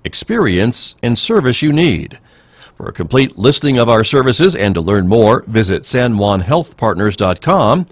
experience, and service you need. For a complete listing of our services and to learn more, visit sanjuanhealthpartners.com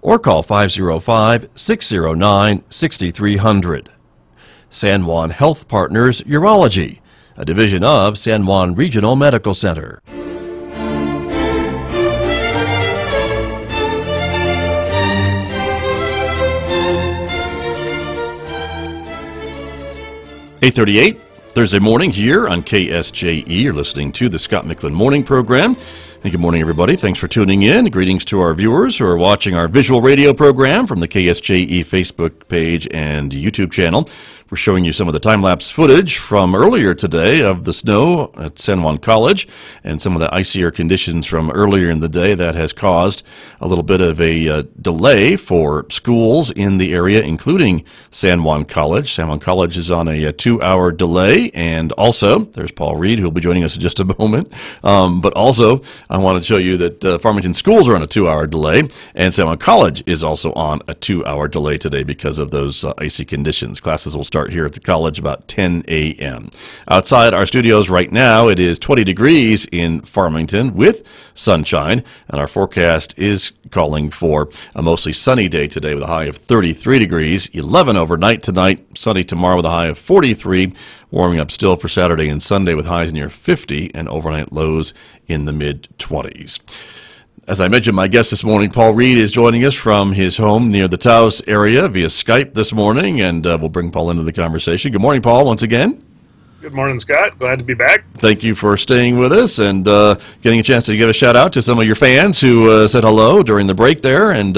or call 505-609-6300. San Juan Health Partners Urology, a division of San Juan Regional Medical Center. (8:38) Thursday morning here on KSJE. You're listening to the Scott Michlin Morning Program. And good morning, everybody. Thanks for tuning in. Greetings to our viewers who are watching our visual radio program from the KSJE Facebook page and YouTube channel. We're showing you some of the time-lapse footage from earlier today of the snow at San Juan College and some of the icier conditions from earlier in the day that has caused a little bit of a delay for schools in the area, including San Juan College. San Juan College is on a 2-hour delay, and also there's Paul Reed, who will be joining us in just a moment. But also, I want to show you that Farmington schools are on a 2-hour delay, and San Juan College is also on a 2-hour delay today because of those icy conditions. Classes will start here at the college about 10 a.m. Outside our studios right now, it is 20 degrees in Farmington with sunshine, and our forecast is calling for a mostly sunny day today with a high of 33 degrees, 11 overnight tonight, sunny tomorrow with a high of 43, warming up still for Saturday and Sunday with highs near 50 and overnight lows in the mid-20s. As I mentioned, my guest this morning, Paul Reed, is joining us from his home near the Taos area via Skype this morning, and we'll bring Paul into the conversation. Good morning, Paul, once again. Good morning, Scott. Glad to be back. Thank you for staying with us and getting a chance to give a shout-out to some of your fans who said hello during the break there, and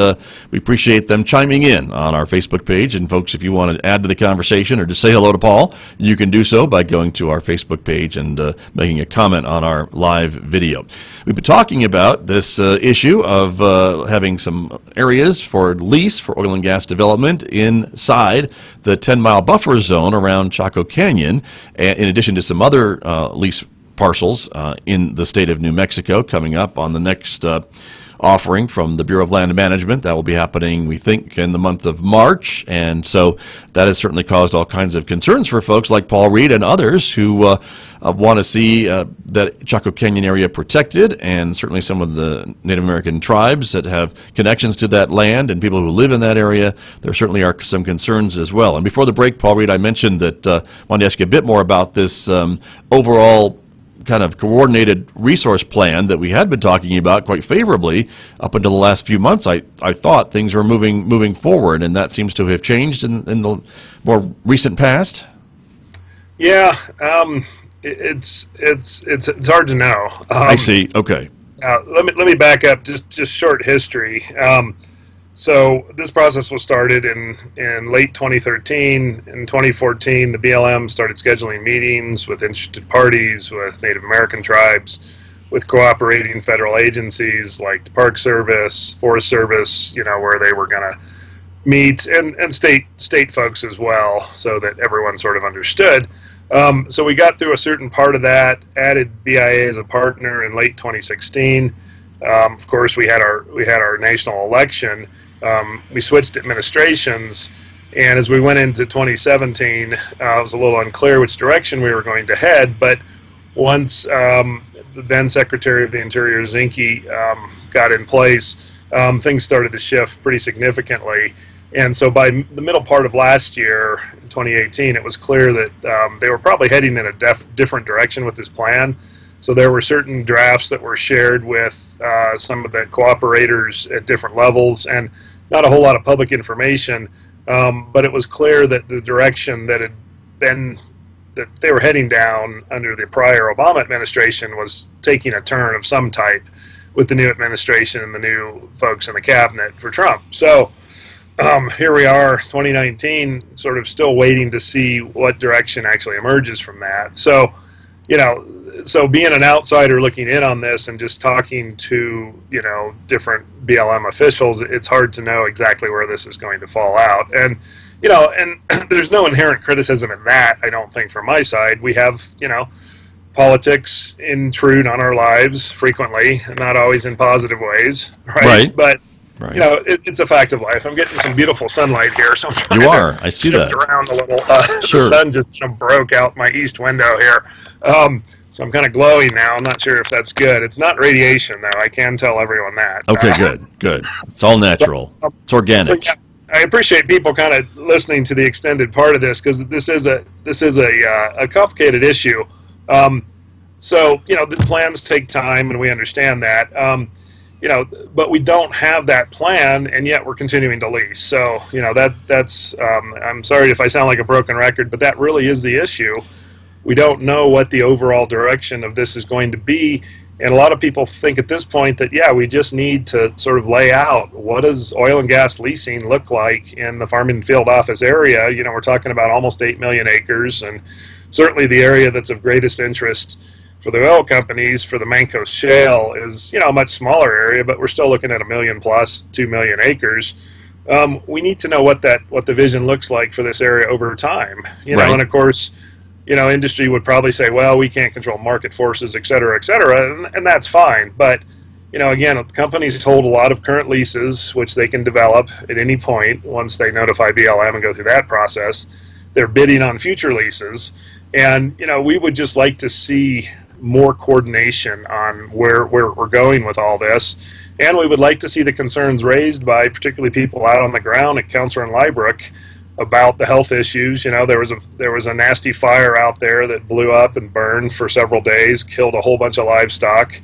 we appreciate them chiming in on our Facebook page. And, folks, if you want to add to the conversation or just say hello to Paul, you can do so by going to our Facebook page and making a comment on our live video. We've been talking about this issue of having some areas for lease for oil and gas development inside the 10-mile buffer zone around Chaco Canyon, in addition to some other lease parcels in the state of New Mexico coming up on the next offering from the Bureau of Land Management. That will be happening, we think, in the month of March. And so that has certainly caused all kinds of concerns for folks like Paul Reed and others who want to see that Chaco Canyon area protected, and certainly some of the Native American tribes that have connections to that land and people who live in that area. There certainly are some concerns as well. And before the break, Paul Reed, I mentioned that I wanted to ask you a bit more about this overall kind of coordinated resource plan that we had been talking about quite favorably up until the last few months. I thought things were moving forward, and that seems to have changed in the more recent past. Yeah, it's hard to know. I see. Okay. Let me back up. Just short history. So this process was started in late 2013. In 2014, the BLM started scheduling meetings with interested parties, with Native American tribes, with cooperating federal agencies like the Park Service, Forest Service, where they were going to meet, and state folks as well, so that everyone sort of understood. So we got through a certain part of that, added BIA as a partner in late 2016. Of course, we had our national election. We switched administrations, and as we went into 2017, it was a little unclear which direction we were going to head, but once the then Secretary of the Interior, Zinke, got in place, things started to shift pretty significantly. And so by the middle part of last year, in 2018, it was clear that they were probably heading in a different direction with this plan. So there were certain drafts that were shared with some of the cooperators at different levels, and not a whole lot of public information, but it was clear that the direction that they were heading down under the prior Obama administration was taking a turn of some type with the new administration and the new folks in the cabinet for Trump. So here we are, 2019, sort of still waiting to see what direction actually emerges from that. So, so being an outsider looking in on this and just talking to, different BLM officials, it's hard to know exactly where this is going to fall out. And, and there's no inherent criticism in that, I don't think, from my side. We have, politics intrude on our lives frequently, not always in positive ways, right? But Right. You know, it's a fact of life. I'm getting some beautiful sunlight here, so I'm trying You are. I see that. around a little. Sure. The sun just broke out my east window here. So I'm kind of glowing now. I'm not sure if that's good. It's not radiation, though. I can tell everyone that. Okay, good. It's all natural. It's organic. So, yeah, I appreciate people kind of listening to the extended part of this, because this is a complicated issue. So, you know, the plans take time, and we understand that. You know, but we don't have that plan, and yet we're continuing to lease. So, you know, that's I'm sorry if I sound like a broken record, but that really is the issue. We don't know what the overall direction of this is going to be, and a lot of people think at this point that, yeah, we just need to sort of lay out what does oil and gas leasing look like in the Farmington field office area. You know, we're talking about almost 8 million acres, and certainly the area that's of greatest interest for the oil companies, for the Main Coast Shale, is, you know, a much smaller area, but we're still looking at 1 million plus 2 million acres. We need to know what the vision looks like for this area over time. You know, and of course, you know, industry would probably say, well, we can't control market forces, et cetera, and that's fine. But, you know, again, companies hold a lot of current leases, which they can develop at any point once they notify BLM and go through that process. They're bidding on future leases, and, you know, we would just like to see more coordination on where we're going with all this, and we would like to see the concerns raised by particularly people out on the ground at Counselor and Liebrook about the health issues. You know, there was a nasty fire out there that blew up and burned for several days, killed a whole bunch of livestock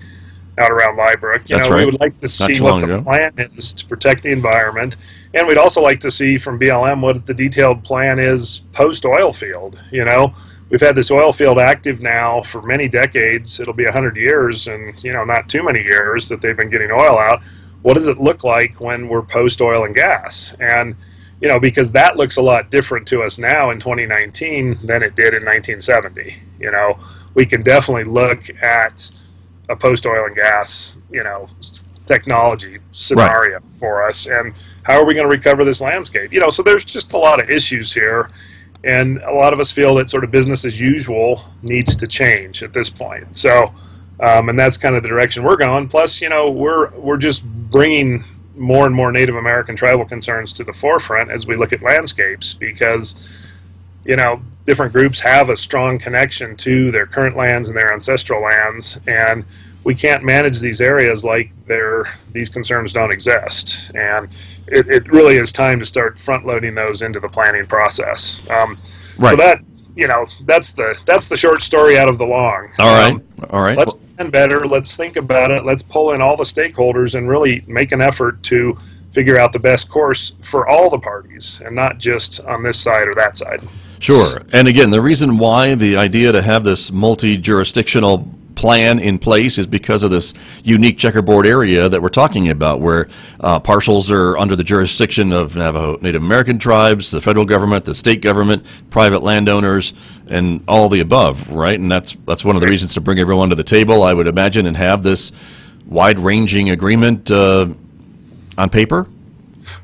out around Liebrook. You know, we would like to see what the plan is to protect the environment, and we'd also like to see from BLM what the detailed plan is post oil field. You know, we've had this oil field active now for many decades. It'll be 100 years, and, you know, not too many years that they've been getting oil out. What does it look like when we're post oil and gas? And, you know, because that looks a lot different to us now in 2019 than it did in 1970. You know, we can definitely look at a post oil and gas, you know, technology scenario for us, and how are we going to recover this landscape? You know, so there's just a lot of issues here. And a lot of us feel that sort of business as usual needs to change at this point. So, and that's kind of the direction we're going. Plus, you know, we're just bringing more and more Native American tribal concerns to the forefront as we look at landscapes, because, you know, different groups have a strong connection to their current lands and their ancestral lands, and we can't manage these areas like these concerns don't exist. And it really is time to start front-loading those into the planning process. So that, you know, that's the short story out of the long. All right. Let's plan better. Let's think about it. Let's pull in all the stakeholders and really make an effort to figure out the best course for all the parties, and not just on this side or that side. Sure. And again, the reason why the idea to have this multi-jurisdictional plan in place is because of this unique checkerboard area that we're talking about, where parcels are under the jurisdiction of Navajo Native American tribes, the federal government, the state government, private landowners, and all the above, right? And that's one of the reasons to bring everyone to the table, I would imagine, and have this wide-ranging agreement on paper.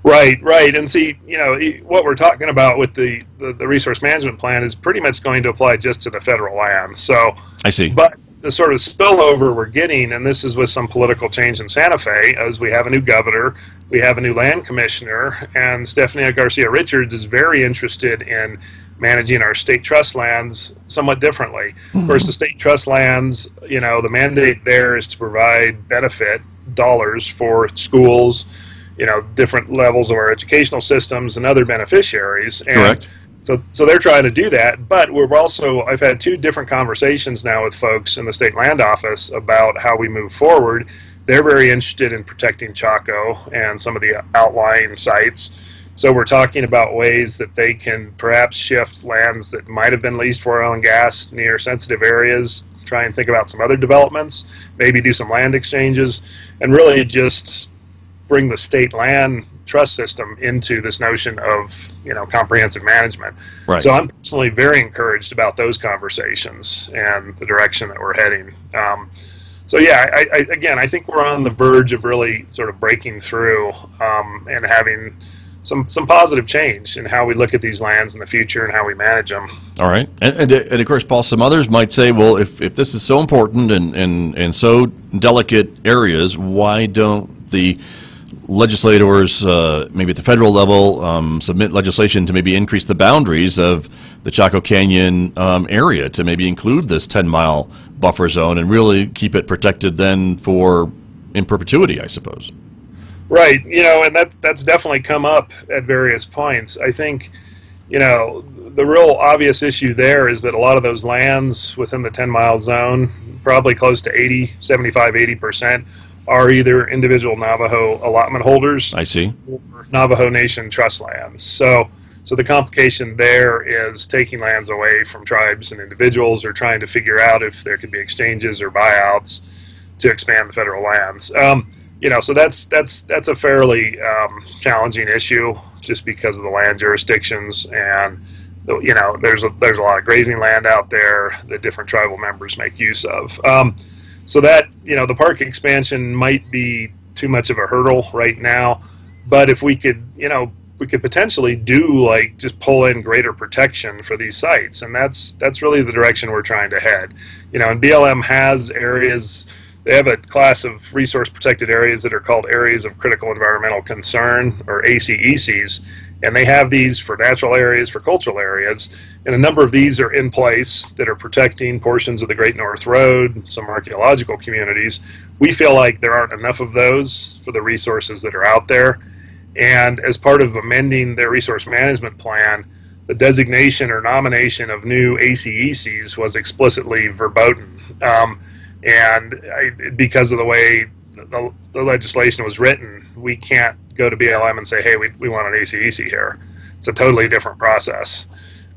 Right. And see, you know, what we're talking about with the resource management plan is pretty much going to apply just to the federal land. So I see. But the sort of spillover we're getting, and this is with some political change in Santa Fe, as we have a new governor, we have a new land commissioner, and Stephanie Garcia Richards is very interested in managing our state trust lands somewhat differently. Of course, the state trust lands, you know, the mandate there is to provide benefit dollars for schools, you know, different levels of our educational systems and other beneficiaries. And correct. So they're trying to do that, but I've had 2 different conversations now with folks in the state land office about how we move forward. They're very interested in protecting Chaco and some of the outlying sites. So we're talking about ways that they can perhaps shift lands that might have been leased for oil and gas near sensitive areas, try and think about some other developments, maybe do some land exchanges, and really just bring the state land trust system into this notion of, you know, comprehensive management. Right. So I'm personally very encouraged about those conversations and the direction that we're heading. So yeah, I think we're on the verge of really sort of breaking through and having some positive change in how we look at these lands in the future and how we manage them. All right. And of course, Paul, some others might say, well, if this is so important and so delicate areas, why don't the legislators, maybe at the federal level, submit legislation to maybe increase the boundaries of the Chaco Canyon area to maybe include this 10-mile buffer zone and really keep it protected then for in perpetuity, I suppose. Right, and that's definitely come up at various points. I think, the real obvious issue there is that a lot of those lands within the 10-mile zone, probably close to 80% are either individual Navajo allotment holders. I see. Or Navajo Nation trust lands. So the complication there is taking lands away from tribes and individuals, or trying to figure out if there could be exchanges or buyouts to expand the federal lands. So that's a fairly challenging issue, just because of the land jurisdictions, and there's a lot of grazing land out there that different tribal members make use of. So that the park expansion might be too much of a hurdle right now, but if we could potentially just pull in greater protection for these sites, and that's really the direction we're trying to head. And BLM has areas. They have a class of resource protected areas that are called areas of critical environmental concern, or ACECs, and they have these for natural areas, for cultural areas, and a number of these are in place that are protecting portions of the Great North Road, some archaeological communities. We feel like there aren't enough of those for the resources that are out there, and as part of amending their resource management plan, the designation or nomination of new ACECs was explicitly verboten. Because of the way the legislation was written, we can't go to BLM and say, hey, we want an ACEC here. It's a totally different process.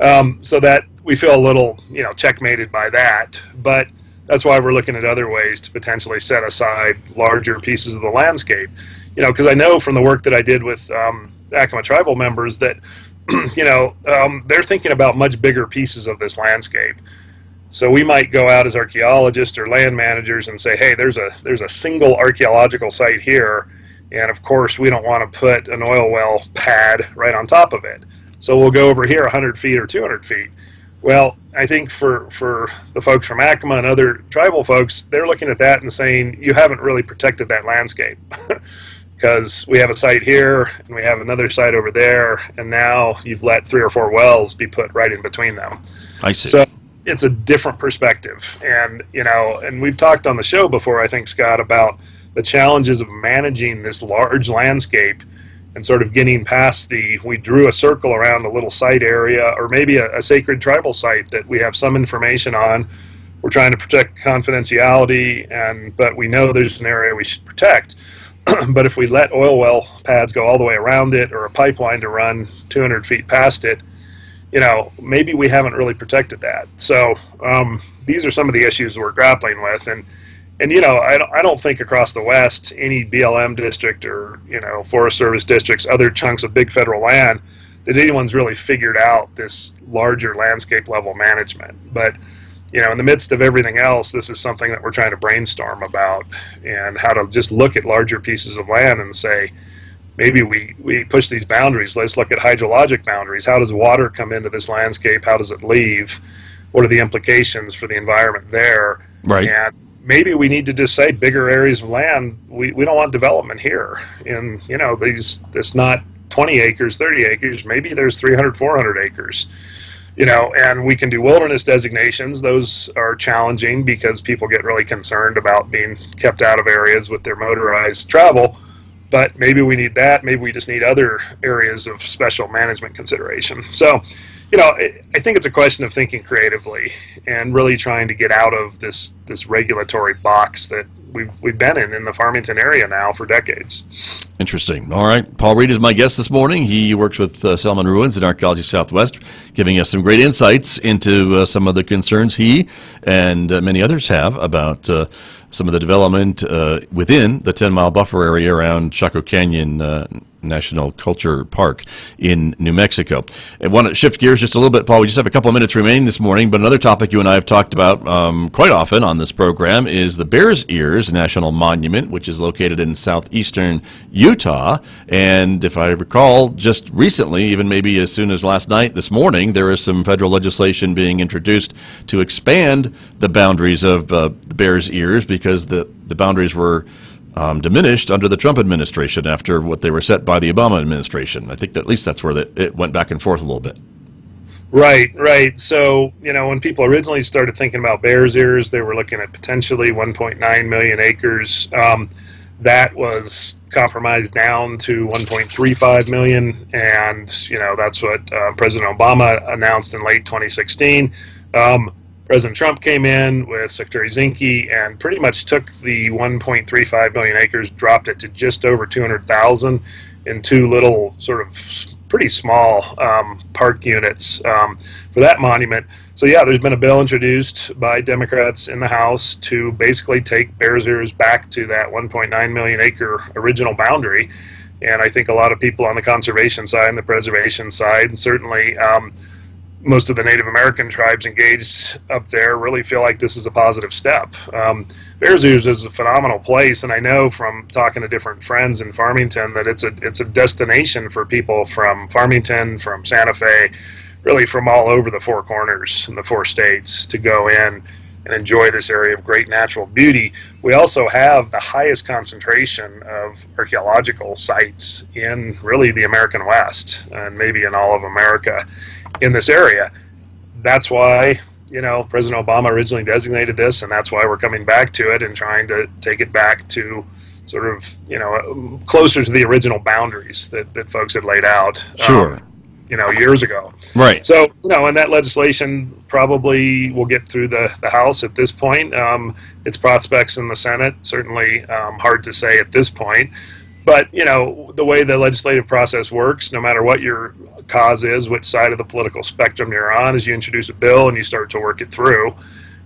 So that we feel a little, checkmated by that. But that's why we're looking at other ways to potentially set aside larger pieces of the landscape. Because I know from the work that I did with Acoma tribal members that, they're thinking about much bigger pieces of this landscape. So we might go out as archaeologists or land managers and say, hey, there's a single archaeological site here, and of course we don't want to put an oil well pad right on top of it. So we'll go over here 100 feet or 200 feet. Well, I think for the folks from Acoma and other tribal folks, they're looking at that and saying, you haven't really protected that landscape. Because we have a site here and we have another site over there, and now you've let 3 or 4 wells be put right in between them. I see. So it's a different perspective, and and we've talked on the show before, I think, Scott, about the challenges of managing this large landscape and sort of getting past we drew a circle around a little site area, or maybe a sacred tribal site that we have some information on. We're trying to protect confidentiality, but we know there's an area we should protect. But if we let oil well pads go all the way around it, or a pipeline to run 200 feet past it, maybe we haven't really protected that. So these are some of the issues we're grappling with, and I don't think across the West any BLM district or Forest Service districts, other chunks of big federal land, that anyone's really figured out this larger landscape level management. But in the midst of everything else, this is something that we're trying to brainstorm about, and how to just look at larger pieces of land and say, maybe we push these boundaries. Let's look at hydrologic boundaries. How does water come into this landscape? How does it leave? What are the implications for the environment there? Right. And maybe we need to just say bigger areas of land, we don't want development here. And, this not 20 acres, 30 acres, maybe there's 300, 400 acres. And we can do wilderness designations. Those are challenging because people get really concerned about being kept out of areas with their motorized travel. But maybe we need that. Maybe we just need other areas of special management consideration. So, I think it's a question of thinking creatively and really trying to get out of this regulatory box that we've been in the Farmington area now for decades. Interesting. All right. Paul Reed is my guest this morning. He works with Selman Ruins and Archaeology Southwest, giving us some great insights into some of the concerns he and many others have about some of the development within the 10-mile buffer area around Chaco Canyon National Culture Park in New Mexico. I want to shift gears just a little bit, Paul. We just have a couple of minutes remaining this morning, but another topic you and I have talked about quite often on this program is the Bears Ears National Monument, which is located in southeastern Utah. And if I recall, just recently, even maybe as soon as last night, this morning, there is some federal legislation being introduced to expand the boundaries of the Bears Ears, because the boundaries were diminished under the Trump administration after what they were set by the Obama administration. I think that at least that's where it went back and forth a little bit. Right. So, when people originally started thinking about Bears Ears, they were looking at potentially 1.9 million acres. That was compromised down to 1.35 million, and that's what President Obama announced in late 2016. President Trump came in with Secretary Zinke and pretty much took the 1.35 million acres, dropped it to just over 200,000 in two little sort of pretty small park units for that monument. So yeah, there's been a bill introduced by Democrats in the House to basically take Bears Ears back to that 1.9 million acre original boundary. And I think a lot of people on the conservation side and the preservation side, and certainly most of the Native American tribes engaged up there, really feel like this is a positive step. Bears Ears is a phenomenal place, and I know from talking to different friends in Farmington that it's a destination for people from Farmington, from Santa Fe, really from all over the four corners in the 4 states to go in and enjoy this area of great natural beauty. We also have the highest concentration of archaeological sites in really the American West, and maybe in all of America in this area. That's why, President Obama originally designated this, and that's why we're coming back to it and trying to take it back to sort of, closer to the original boundaries that folks had laid out. Sure. Years ago. Right. So, and that legislation probably will get through the House at this point. Its prospects in the Senate, certainly hard to say at this point. But, the way the legislative process works, no matter what your cause is, which side of the political spectrum you're on, is you introduce a bill and you start to work it through.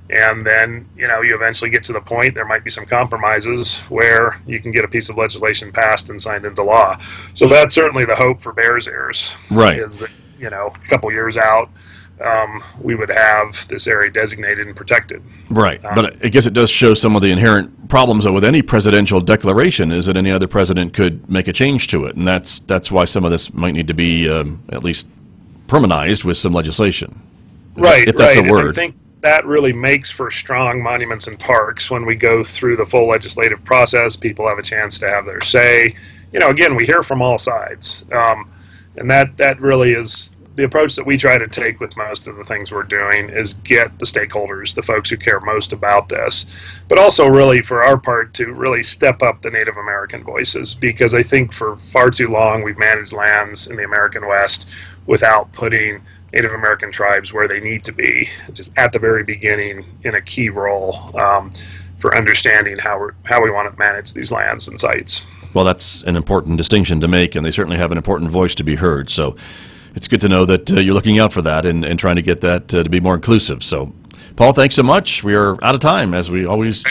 And then, you eventually get to the point, there might be some compromises where you can get a piece of legislation passed and signed into law. So that's certainly the hope for Bears Ears. Right. Is that, a couple years out, we would have this area designated and protected. Right. But I guess it does show some of the inherent problems with any presidential declaration is that any other president could make a change to it. And that's why some of this might need to be at least permanized with some legislation. Right. If that's a word. And I think that really makes for strong monuments and parks when we go through the full legislative process. People have a chance to have their say. Again, we hear from all sides. And that really is the approach that we try to take with most of the things we're doing, is get the stakeholders, the folks who care most about this, but also really for our part to really step up the Native American voices, because I think for far too long we've managed lands in the American West without putting Native American tribes where they need to be, just at the very beginning in a key role for understanding how we want to manage these lands and sites. Well, that's an important distinction to make, and they certainly have an important voice to be heard. So it's good to know that you're looking out for that and trying to get that to be more inclusive. So, Paul, thanks so much. We are out of time, as we always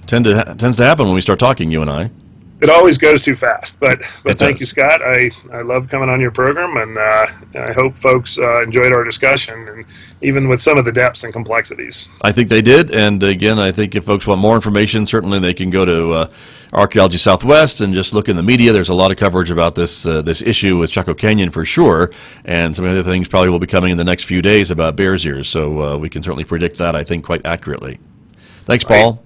tends to happen when we start talking, you and I. It always goes too fast, but thank you, Scott. I love coming on your program, and I hope folks enjoyed our discussion, and even with some of the depths and complexities. I think they did, and again, I think if folks want more information, certainly they can go to Archaeology Southwest and just look in the media. There's a lot of coverage about this issue with Chaco Canyon for sure, and some other things probably will be coming in the next few days about Bears Ears, so we can certainly predict that, I think, quite accurately. Thanks, Paul. Right.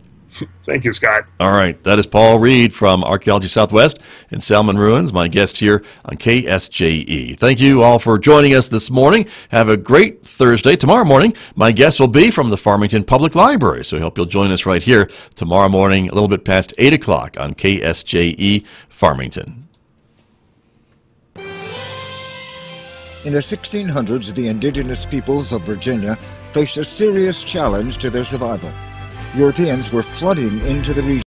Thank you, Scott. All right. That is Paul Reed from Archaeology Southwest in Salmon Ruins, my guest here on KSJE. Thank you all for joining us this morning. Have a great Thursday. Tomorrow morning, my guest will be from the Farmington Public Library, so I hope you'll join us right here tomorrow morning, a little bit past 8 o'clock on KSJE Farmington. In the 1600s, the indigenous peoples of Virginia faced a serious challenge to their survival. Europeans were flooding into the region.